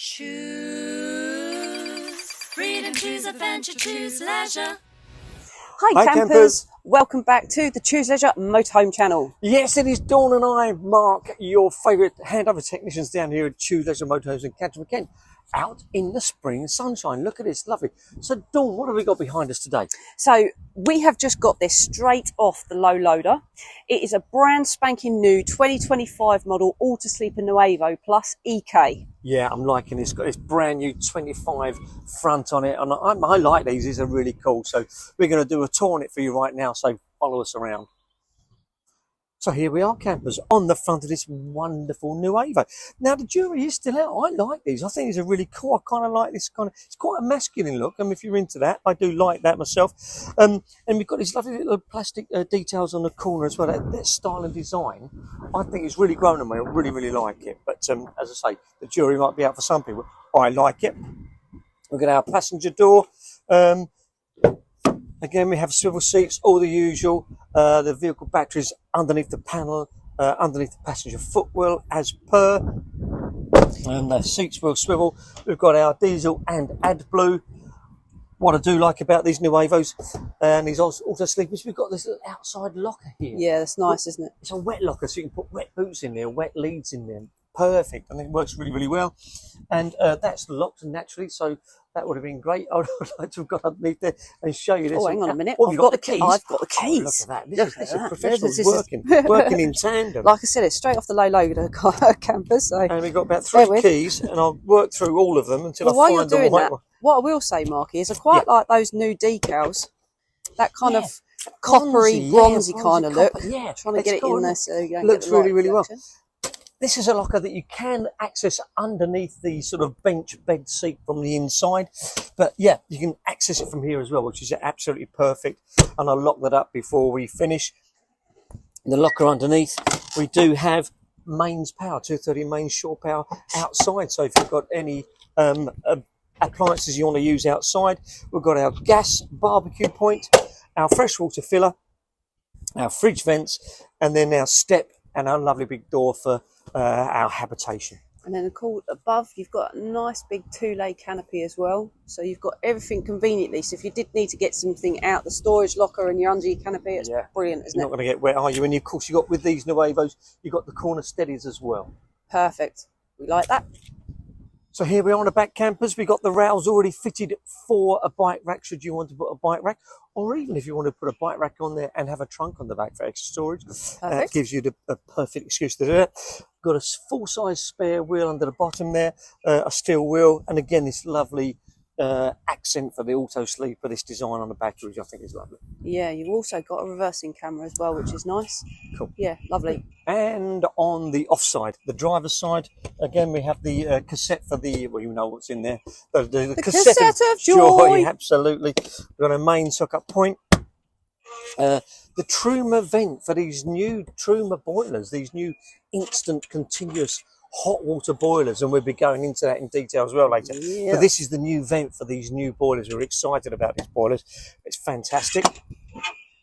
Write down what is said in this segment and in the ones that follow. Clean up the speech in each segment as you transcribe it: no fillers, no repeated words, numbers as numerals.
Choose freedom, choose adventure, choose leisure. Hi campers, welcome back to the Choose Leisure Motorhome channel. Yes, it is Dawn and I, Mark, your favourite handover technicians down here at Choose Leisure Motorhomes in Canterbury, Kent, out in the spring sunshine. Look at this, lovely. So Dawn, what have we got behind us today? So we have just got this straight off the low loader. It is a brand spanking new 2025 model Autosleeper Nuevo Plus EK. Yeah, I'm liking this. It's got this brand new 25 front on it, and I like these. These are really cool. So we're going to do a tour on it for you right now, so follow us around. So here we are, campers, on the front of this wonderful Nuevo. Now, the jury is still out. I like these. I think these are really cool. I kind of like this kind of, it's quite a masculine look. I mean, if you're into that, I do like that myself. And we've got these lovely little plastic details on the corner as well. That style and design, I think it's really grown on me. I really, really like it. But as I say, the jury might be out for some people. I like it. Look at our passenger door. Again, we have swivel seats, all the usual. The vehicle batteries underneath the panel, underneath the passenger footwell, as per. And the seats will swivel. We've got our diesel and AdBlue. What I do like about these Nuevos and these auto sleepers, we've got this little outside locker here. Yeah, that's nice, isn't it? It's a wet locker, so you can put wet boots in there, wet leads in there. Perfect. I think it works really, really well. And that's locked naturally, so that would have been great. I would like to have got underneath there and show you this. Oh, hang on a minute. Oh, I've got the keys. I've got the keys. Oh, look at that. This is that. professionals This working in tandem. Like I said, it's straight off the low loader campers. So. And we've got about 3 keys, and I'll work through all of them until I find the right one. What I will say, Marky, is I quite like those new decals. That kind of coppery, bronzy kind of look. Yeah, trying to get it in there so you don't looks get the really, right really well. reflection. This is a locker that you can access underneath the sort of bench bed seat from the inside. But yeah, you can access it from here as well, which is absolutely perfect. And I'll lock that up before we finish. The locker underneath, we do have mains power, 230 mains shore power outside. So if you've got any appliances you want to use outside, we've got our gas barbecue point, our freshwater filler, our fridge vents, and then our step and our lovely big door for our habitation. And then above, you've got a nice big 2-lay canopy as well. So you've got everything conveniently. So if you did need to get something out the storage locker and you're under your canopy, it's brilliant, isn't it? You're not going to get wet, are you? And of course, you've got with these Nuevos, you've got the corner steadies as well. Perfect. We like that. So here we are on the back, campers. We've got the rails already fitted for a bike rack, should you want to put a bike rack, or even if you want to put a bike rack on there and have a trunk on the back for extra storage. That gives you the perfect excuse to do it. Got a full-size spare wheel under the bottom there, a steel wheel, and again, this lovely accent for the auto sleeper, this design on the battery, which I think is lovely. Yeah, you've also got a reversing camera as well, which is nice. Cool. Yeah, lovely. And on the offside, the driver's side, again, we have the cassette for the, well, you know what's in there. The cassette of joy. Absolutely. We've got a main sock-up point. The Truma vent for these new Truma boilers, these new instant continuous hot water boilers, and we'll be going into that in detail as well later. Yeah. But this is the new vent for these new boilers. We're excited about these boilers. It's fantastic.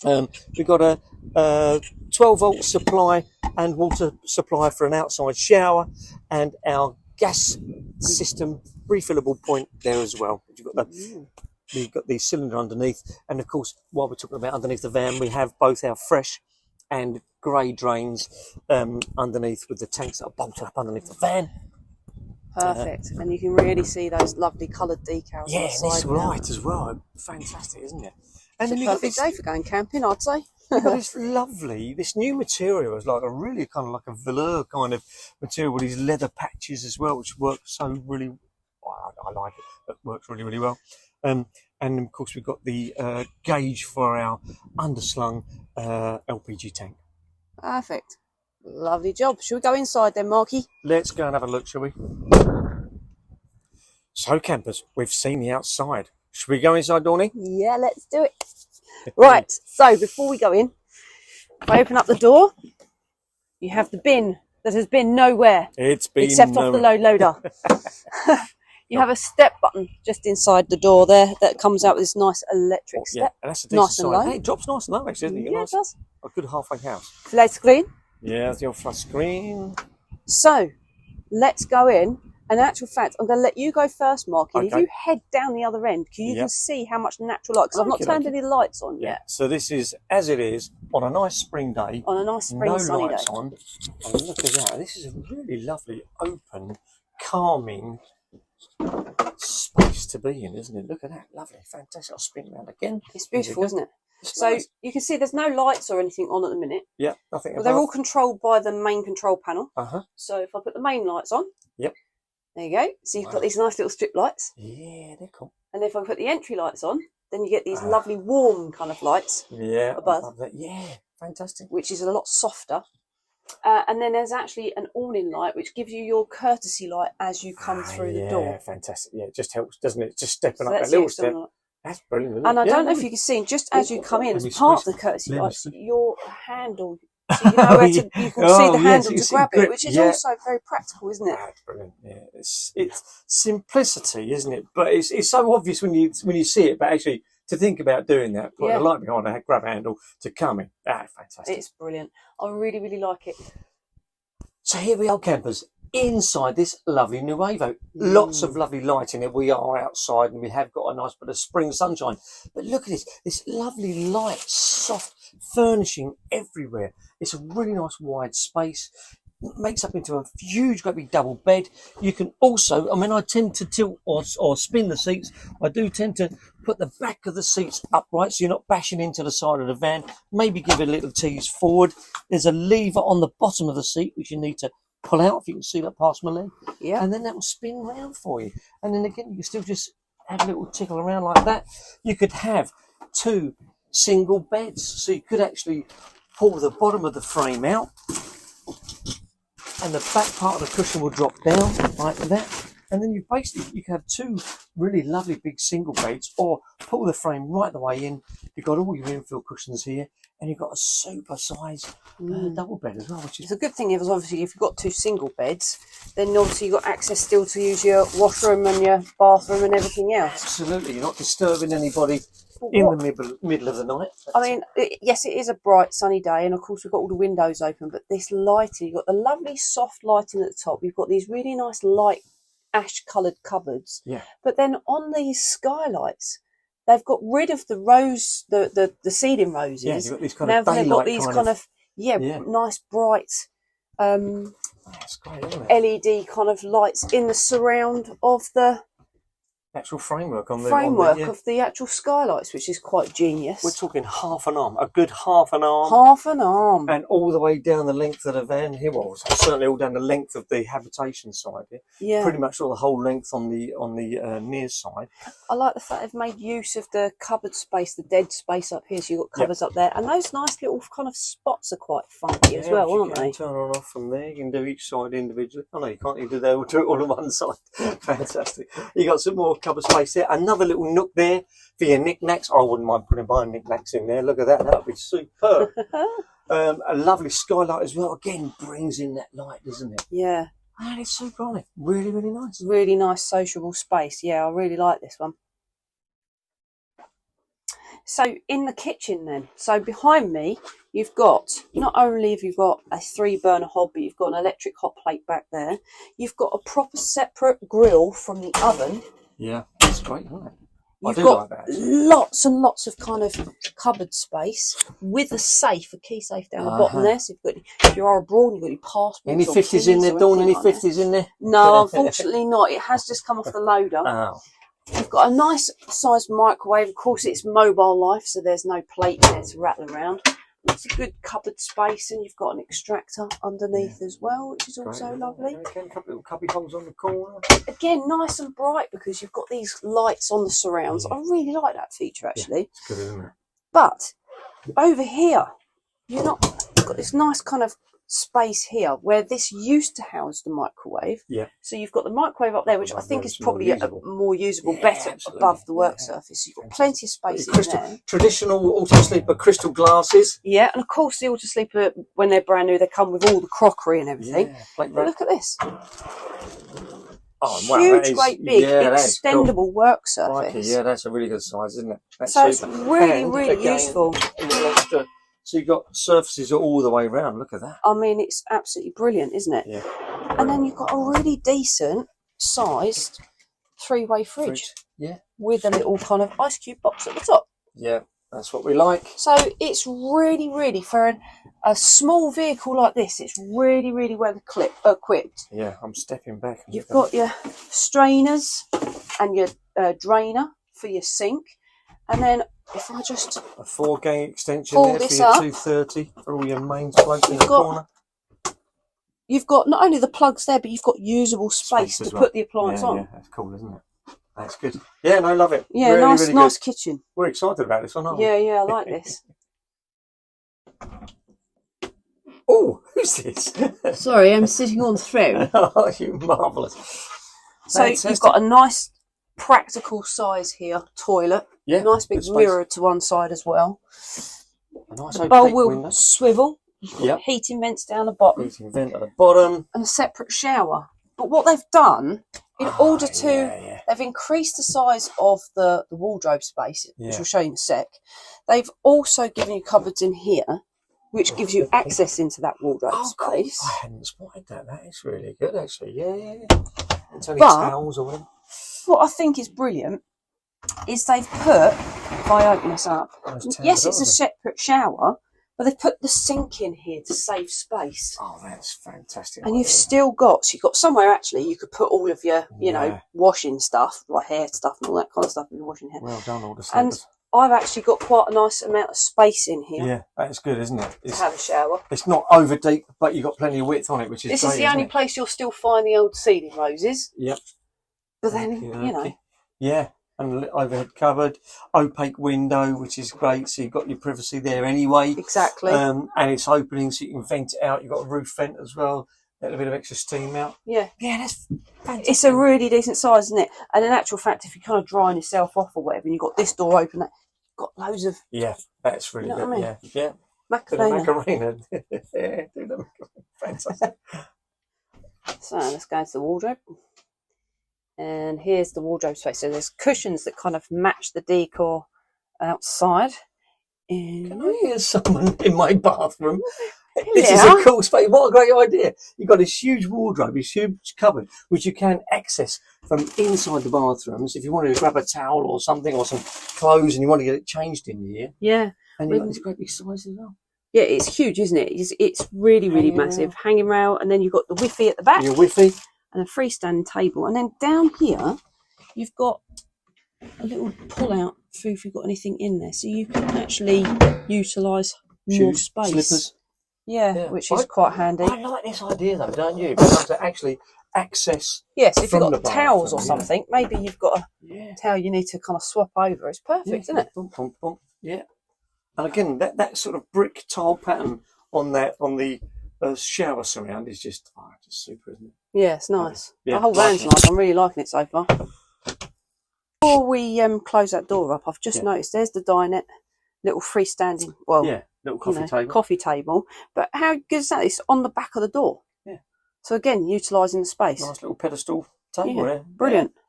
We've got a 12-volt supply and water supply for an outside shower, and our gas system refillable point there as well. We've got the cylinder underneath, and of course, while we're talking about underneath the van, we have both our fresh and grey drains underneath with the tanks that are bolted up underneath the van. Perfect. And you can really see those lovely coloured decals. Yeah, on the side and it's light as well. Fantastic, isn't it? And it's a perfect day for going camping, I'd say. It's lovely. This new material is like a really kind of like a velour kind of material with these leather patches as well, which works so really. I like it. It works really, really well. And of course, we've got the gauge for our underslung LPG tank. Perfect. Lovely job. Shall we go inside then, Marky? Let's go and have a look, shall we? So, campers, we've seen the outside. Should we go inside, Dawny? Yeah, let's do it. Right, so before we go in, if I open up the door, you have the bin that has been nowhere. It's been except off the low loader. You have a step button just inside the door there that comes out with this nice electric step. Yeah, and that's a decent nice and low. Hey, it drops nice and low, actually, isn't it? Yeah, it does. A good halfway house. Flat screen. Yeah, that's your flat screen. So, let's go in In actual fact, I'm going to let you go first, Mark. And if Okay. you head down the other end, you can see how much natural light, because I've not Okay, turned okay. any lights on Yeah. yet. So this is as it is on a nice spring day. On a nice spring no sunny lights day. on. And look at that. This is a really lovely, open, calming space to be in, isn't it? Look at that. Lovely. Fantastic. I'll spin around again. It's beautiful, isn't it? It's So nice. you can see there's no lights or anything on at the minute. Yeah, nothing Well, they're all controlled by the main control panel. So if I put the main lights on, Yep. There you go. So you've got these nice little strip lights. Yeah, they're cool. And if I put the entry lights on, then you get these lovely warm kind of lights. Yeah, above. I love that. Yeah, fantastic. Which is a lot softer. And then there's actually an awning light which gives you your courtesy light as you come through the door. Yeah, fantastic. Yeah, it just helps, doesn't it? Just stepping So up that's that the little external step. light. That's brilliant, isn't And it? I don't know if you can see, just as you come in, let me as part of squeeze the courtesy Let me lights, see. your handle, so you know where to, you can see the handle you to see grab grip. it, which is Yeah. also very practical, isn't it? That's brilliant. Yeah, it's simplicity, isn't it? But it's so obvious when you see it. But actually, to think about doing that, putting a light behind a grab handle to come in, fantastic. It's brilliant. I really, really like it. So here we are, campers, inside this lovely Nuevo. Lots of lovely light in it. We are outside and we have got a nice bit of spring sunshine. But look at this lovely light, soft furnishing everywhere. It's a really nice wide space. It makes up into a huge, great big double bed. You can also, I mean, I tend to tilt or spin the seats. I do tend to put the back of the seats upright so you're not bashing into the side of the van. Maybe give it a little tease forward. There's a lever on the bottom of the seat which you need to pull out, if you can see that past my leg. Yeah. And then that will spin round for you. And then again, you can still just have a little tickle around like that. You could have 2 single beds. So you could actually pull the bottom of the frame out and the back part of the cushion will drop down like that. And then you can have 2 really lovely big single beds, or pull the frame right the way in. You've got all your infill cushions here, and you've got a super size double bed as well. Which is a good thing is obviously if you've got 2 single beds, then obviously you've got access still to use your washroom and your bathroom and everything else. Absolutely, you're not disturbing anybody in the middle of the night. I mean, yes, it is a bright sunny day, and of course we've got all the windows open, but this lighting, you've got the lovely soft lighting at the top. You've got these really nice light ash coloured cupboards. Yeah. But then on these skylights, they've got rid of the rose, the ceiling roses. Yeah, you've got these kind now of daylight they've got these kind of nice bright that's great, isn't it? LED kind of lights in the surround of the actual framework of the actual skylights, which is quite genius. We're talking half an arm, a good half an arm. Half an arm. And all the way down the length of the van here. Well, certainly all down the length of the habitation side here. Yeah. Pretty much all the whole length on the near side. I like the fact they've made use of the cupboard space, the dead space up here. So you've got cupboards up there. And those nice little kind of spots are quite funky as well, aren't they? Turn on and off from there. You can do each side individually. Oh no, you can't. You do that. We'll do it all on one side. Fantastic. You got some more cupboard space there. Another little nook there for your knickknacks. I wouldn't mind putting my knickknacks in there. Look at that. That would be superb. A lovely skylight as well. Again, brings in that light, doesn't it? Yeah. And it's super on it. Really, really nice. Really nice sociable space. Yeah, I really like this one. So in the kitchen then, so behind me, you've got, not only have you got a 3-burner hob, but you've got an electric hot plate back there. You've got a proper separate grill from the oven. Yeah, that's great, isn't it? You've got lots and lots of kind of cupboard space with a safe, a key safe down the bottom there. So you've got, if you are abroad, you've got your passports. Any 50s in there, Dawn? Any 50s in there? No, unfortunately not. It has just come off the loader. Oh. You've got a nice sized microwave. Of course, it's mobile life, so there's no plate there to rattle around. It's a good cupboard space, and you've got an extractor underneath as well, which is also lovely. Again, a couple little cubby holes on the corner. Again, nice and bright because you've got these lights on the surrounds. I really like that feature, actually. Yeah, it's good, isn't it? But over here, you've got this nice kind of space here where this used to house the microwave. Yeah. So you've got the microwave up there, which I think is probably more usable, better above the work surface. So you've got plenty of space in there. Traditional Autosleeper crystal glasses. Yeah, and of course the Autosleeper, when they're brand new, they come with all the crockery and everything. Yeah, but look at this. Oh, wow, huge, great big, extendable work surface. Right, yeah, that's a really good size, isn't it? That's so super. It's really, really useful. So you've got surfaces all the way around. Look at that. I mean, it's absolutely brilliant, isn't it? Yeah. And then you've got a really decent sized 3-way fridge. Yeah. With a little kind of ice cube box at the top. Yeah, that's what we like. So it's really, really, for a small vehicle like this, it's really, really well equipped. Yeah, I'm stepping back. You've got your strainers and your drainer for your sink. And then if I just... a 4-gang extension pull there for this your up, 230 for all your mains plugs in the corner. You've got not only the plugs there, but you've got usable space to put the appliance on. Yeah, that's cool, isn't it? That's good. Yeah, no, love it. Yeah, really, nice kitchen. We're excited about this one, aren't we? Yeah, I like this. Oh, who's this? Sorry, I'm sitting on through. Oh, you marvellous. So you've got a nice practical size here toilet. Yeah, nice big mirror to one side as well. A nice the bowl opaque will window. Swivel. Yep. Heating vents down the bottom. Heating vent at the bottom. And a separate shower. But what they've done, in order to... They've increased the size of the wardrobe space, which we'll show you in a sec. They've also given you cupboards in here, which gives you access into that wardrobe space. Cool. I hadn't spotted that. That is really good, actually. Yeah. It's only towels or whatever. What I think is brilliant is they've put, if I open this up, yes, it's a separate shower, but they've put the sink in here to save space. Oh, that's fantastic. And you've still got, so you've got somewhere actually you could put all of your, you know, washing stuff, like hair stuff and all that kind of stuff if you're washing hair. Well done, all the And sleepers. I've actually got quite a nice amount of space in here. Yeah, that's good, isn't it? To have a shower. It's not over deep, but you've got plenty of width on it, which is This great, is the only place you'll still find the old ceiling roses. Yep. But then, you know. Yeah, and overhead cupboard, opaque window, which is great. So you've got your privacy there anyway. Exactly. And it's opening, so you can vent it out. You've got a roof vent as well. A little bit of extra steam out. Yeah. Yeah, that's fantastic. It's a really decent size, isn't it? And in actual fact, if you're kind of drying yourself off or whatever, and you've got this door open, you've got loads of... Yeah, that's really good. What I mean? Yeah. Macarena. Yeah, do the Macarena. Fantastic. So let's go into the wardrobe. And here's the wardrobe space. So there's cushions that kind of match the decor outside. Can I hear someone in my bathroom? Yeah. This is a cool space. What a great idea. You've got this huge wardrobe, this huge cupboard, which you can access from inside the bathrooms. If you wanted to grab a towel or something or some clothes and you want to get it changed in here. Yeah. And you've got this great big size as well. Yeah, it's huge, isn't it? It's really, really massive. Hanging rail, and then you've got the Wi-Fi at the back. Your Wi-Fi. And a freestanding table. And then down here, you've got a little pull-out for if you've got anything in there. So you can actually utilise more space. Slippers. Yeah, which is quite handy. I like this idea, though, don't you? Because to actually access. Yes, if you've got towels or something, maybe you've got a towel you need to kind of swap over. It's perfect, isn't it? Bump, bump, bump. Yeah. And again, that sort of brick tile pattern on the shower surround is just super, isn't it? Yeah, it's nice. Yeah, the whole round's nice. I'm really liking it so far. Before we close that door up, I've just noticed there's the dinette, little freestanding, little coffee coffee table. But how good is that? It's on the back of the door. Yeah. So again, utilising the space. Nice little pedestal table there. Brilliant. Yeah.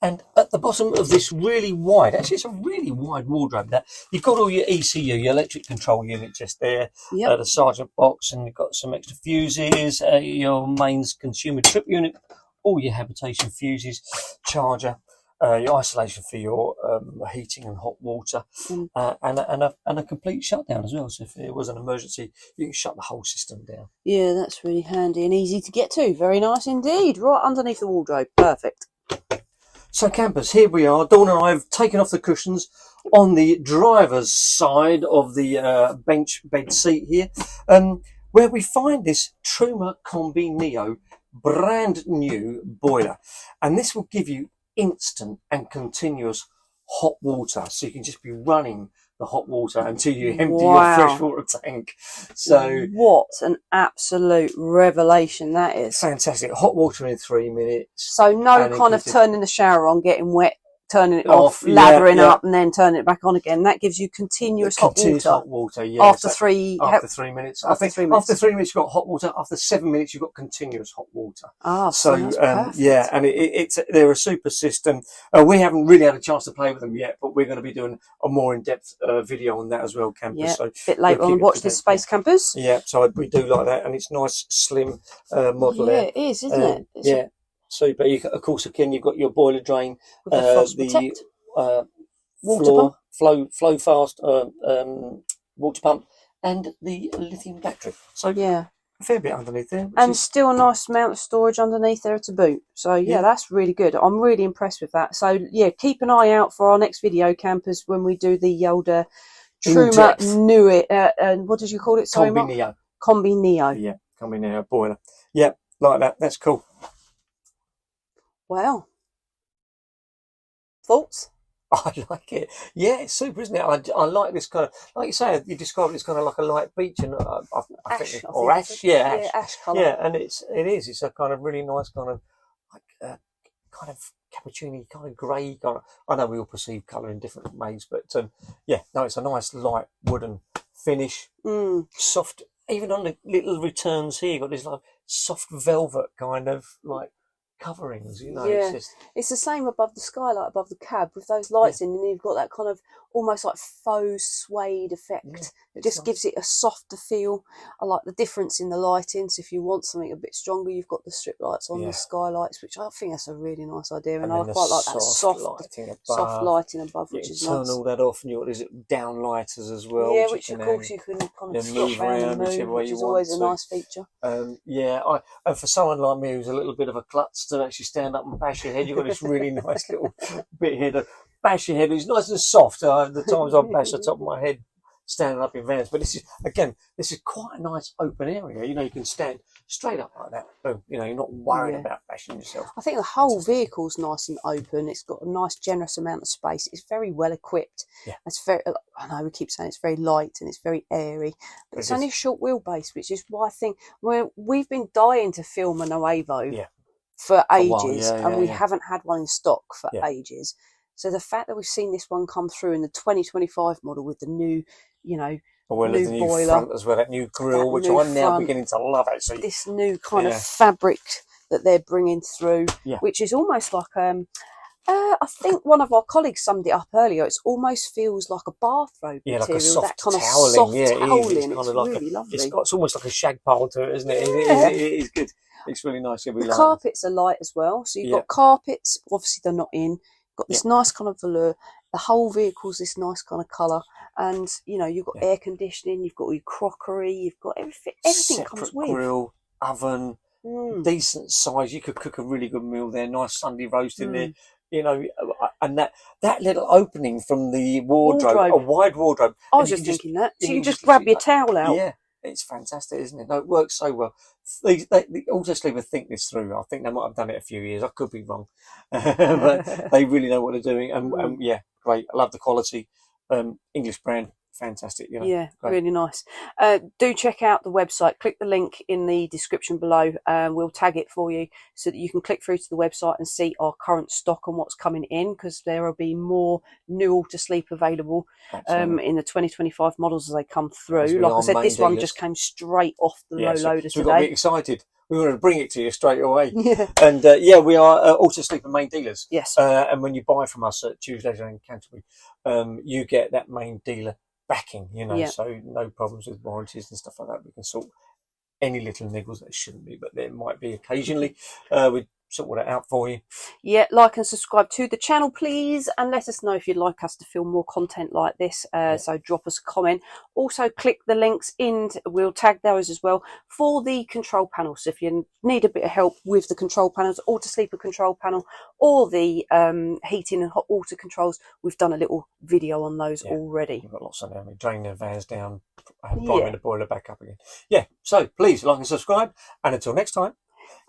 And at the bottom of this really wide, actually it's a really wide wardrobe there. You've got all your ECU, your electric control unit just there, the sergeant box, and you've got some extra fuses, your mains consumer trip unit, all your habitation fuses, charger, your isolation for your heating and hot water, and a complete shutdown as well. So if there was an emergency, you can shut the whole system down. Yeah, that's really handy and easy to get to. Very nice indeed. Right underneath the wardrobe. Perfect. So campers, here we are. Dawn and I have taken off the cushions on the driver's side of the bench bed seat here, where we find this Truma Combi Neo brand new boiler. And this will give you instant and continuous hot water. So you can just be running the hot water until you empty your freshwater tank. So what an absolute revelation that is. Fantastic. Hot water in 3 minutes. So no kind of turning the shower on, getting wet, turning it off, lathering up, and then turning it back on again. That gives you continuous hot water. Yeah. After 3 minutes. After 3 minutes. After 3 minutes you've got hot water. After 7 minutes you've got continuous hot water. So yeah, and they're a super system. We haven't really had a chance to play with them yet, but we're going to be doing a more in-depth video on that as well, campers. Yeah, so a bit later on. Watch this space, campers. Yeah, so we do like that, and it's nice, slim model there. Yeah, it is, isn't it? Yeah. Super. Of course, again, you've got your boiler drain, With the frost protect. Water pump. flow fast water pump, and the lithium battery. So Yeah. a fair bit underneath there. And still a nice amount of storage underneath there to boot. So yeah, that's really good. I'm really impressed with that. So yeah, keep an eye out for our next video, campers, when we do the older Truma Neo. What did you call it? Sorry, Combi Neo. Combi Neo. Yeah, Combi Neo boiler. Yeah, like that. That's cool. Wow. Thoughts? I like it. Yeah, it's super, isn't it? I like this kind of, like you say, you described it as kind of like a light beach, and I think ash. Yeah, ash colour. Yeah, and it is. It's a kind of really nice kind of like kind of cappuccino, kind of grey kind of. I know we all perceive colour in different ways, but yeah, no, it's a nice light wooden finish, soft. Even on the little returns here, you've got this like soft velvet kind of like coverings, you know. Yeah, it's the same above the skylight, above the cab, with those lights in, and you've got that kind of almost like faux suede effect. It just gives it a softer feel. I like the difference in the lighting. So if you want something a bit stronger, you've got the strip lights on the skylights, which I think that's a really nice idea, and I quite like that soft lighting above, which is nice. Turn all that off, and you've got these down lighters as well. Yeah, which of course you can kind of swap around and move, which is always a nice feature. Yeah, and for someone like me who's a little bit of a klutz to actually stand up and bash your head, you've got this really nice little bit here to bash your head. It's nice and soft. The times I bash the top of my head standing up in vans, but this is quite a nice open area. You know, you can stand straight up like that. Boom. You know, you're not worried about bashing yourself. I think the whole vehicle's nice and open. It's got a nice, generous amount of space. It's very well equipped. Yeah. It's very. I know we keep saying it's very light and it's very airy, but it's only a short wheelbase, which is why I think we've been dying to film a Nuevo for ages, and we haven't had one in stock for ages. So the fact that we've seen this one come through in the 2025 model with the new, new boiler front as well, that new grille, which I'm now beginning to love actually. This new kind of fabric that they're bringing through, which is almost like I think one of our colleagues summed it up earlier. It almost feels like a bathrobe material, like a soft that kind of toweling. soft It's toweling. kind it's of like really lovely. It's almost like a shag pile to it, isn't it? It is good. It's really nice. The carpets are light as well. So you've got carpets, obviously they're not in. Got this nice kind of velour. The whole vehicle's this nice kind of colour. And, you've got air conditioning, you've got your crockery, you've got everything. Everything separate comes with. Grill, oven, decent size. You could cook a really good meal there. Nice Sunday roast in there. And that little opening from the wardrobe, a wide wardrobe. I was just thinking that. So you can just grab your towel out. Yeah, it's fantastic, isn't it? No, it works so well. The Autosleeper think this through. I think they might have done it a few years. I could be wrong. But they really know what they're doing. And great. I love the quality. English brand. Fantastic, Yeah, great. Really nice. Do check out the website. Click the link in the description below. We'll tag it for you so that you can click through to the website and see our current stock and what's coming in, because there will be more new Autosleep available in the 2025 models as they come through. Like I said, this one just came straight off the low loader today. We've got to be excited. We want to bring it to you straight away. And we are Autosleeper main dealers. Yes. And when you buy from us at Tuesdays in Canterbury, you get that main dealer backing, so no problems with warranties and stuff like that. We can sort any little niggles that shouldn't be, but there might be occasionally. We sort that out for you. Yeah, like and subscribe to the channel, please, and let us know if you'd like us to film more content like this. So drop us a comment. Also, click the links in. We'll tag those as well for the control panel. So if you need a bit of help with the control panels, Autosleeper control panel, or the heating and hot water controls, we've done a little video on those already. We've got lots on there. We drain the vans down, priming the boiler back up again. Yeah, so please like and subscribe, and until next time,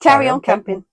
carry on camping.